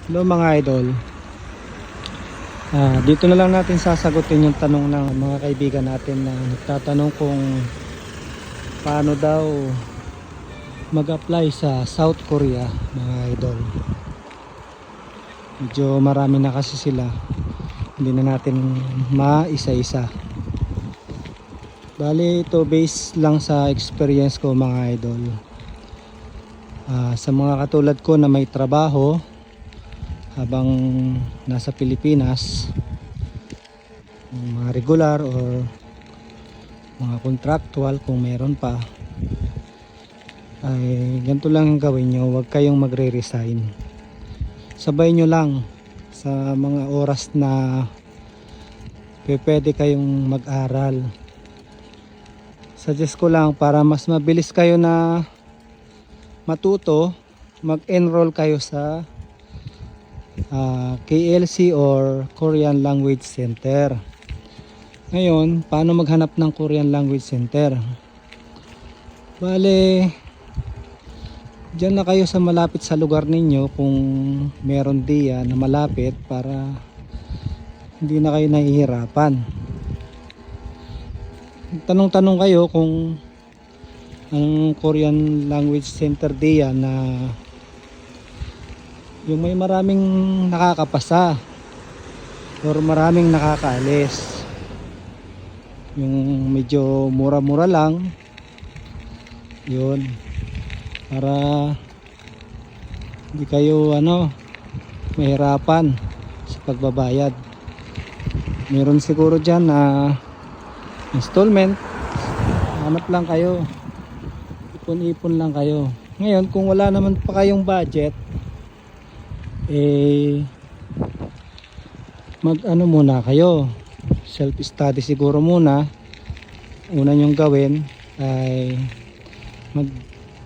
Hello mga idol. Dito na lang natin sasagutin yung tanong ng mga kaibigan natin na nagtatanong kung paano daw mag-apply sa South Korea mga idol. Medyo marami na kasi sila. Hindi na natin maisa-isa. Bali ito based lang sa experience ko mga idol. Sa mga katulad ko na may trabaho habang nasa Pilipinas, mga regular or mga contractual kung meron pa, ay ganito lang ang gawin nyo. Huwag kayong magre-resign, sabay nyo lang sa mga oras na pwede kayong mag-aral. Suggest ko lang, para mas mabilis kayo na matuto, mag-enroll kayo sa KLC or Korean Language Center. Ngayon, paano maghanap ng Korean Language Center? Bale, dyan na kayo sa malapit sa lugar ninyo kung meron diyan na malapit, para hindi na kayo nahihirapan. Tanong-tanong kayo kung anong Korean Language Center diyan na yung may maraming nakakapasa or maraming nakakaalis, yung medyo mura-mura lang, yun, para hindi kayo mahirapan sa pagbabayad. Meron siguro dyan na installment. Hanap lang kayo, ipon-ipon lang kayo. Ngayon kung wala naman pa kayong budget, muna kayo, self study siguro muna. Una nyong gawin ay mag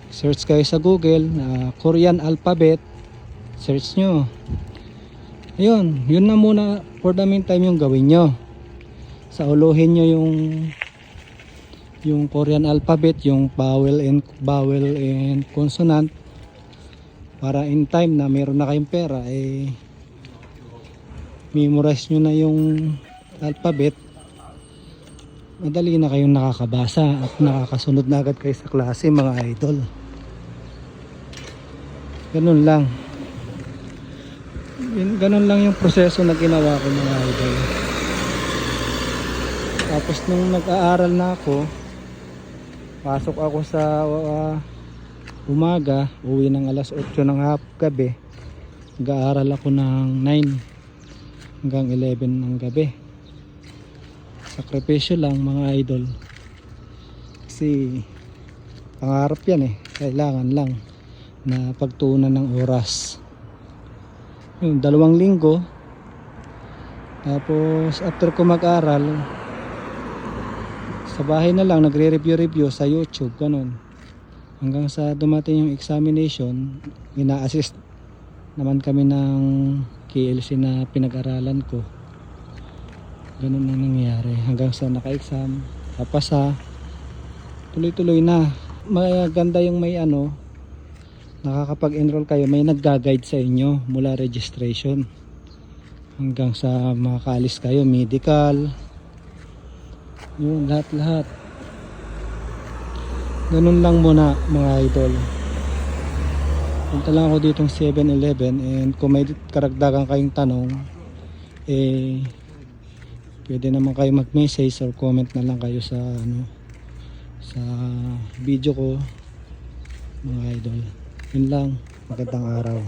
search kayo sa Google, Korean alphabet, search nyo. Ayun, yun na muna for the meantime yung gawin nyo. Sauluhin nyo yung Korean alphabet, yung vowel and consonant, para in time na meron na kayong pera, memorize nyo na yung alphabet. Madali na kayong nakakabasa at nakakasunod na agad kayo sa klase mga idol. Ganun lang. Ganun lang yung proseso na ginawa ko mga idol. Tapos nung nag-aaral na ako, pasok ako sa umaga, uwi ng alas 8 ng gabi. Nag-aaral ako ng 9 hanggang 11 ng gabi. Sakripisyo lang mga idol, kasi pangarap yan kailangan lang na pagtuunan ng oras. Yung 2 linggo, tapos after ko mag-aral, sa bahay na lang nagre-review sa YouTube, ganun. Hanggang sa dumating yung examination, ina-assist naman kami ng KLC na pinag-aralan ko. Ganun ang nangyayari hanggang sa naka-exam, kapasa, tuloy-tuloy na. Maganda yung may nakakapag-enroll kayo, may nagga-guide sa inyo mula registration hanggang sa makakaalis kayo, medical, yun, lahat-lahat. Ganun lang muna mga idol. Punta lang ako ditong 7-Eleven, and kung may karagdagan kayong tanong, pwede naman kayo mag-message or comment na lang kayo sa sa video ko mga idol. Yun lang, magandang araw.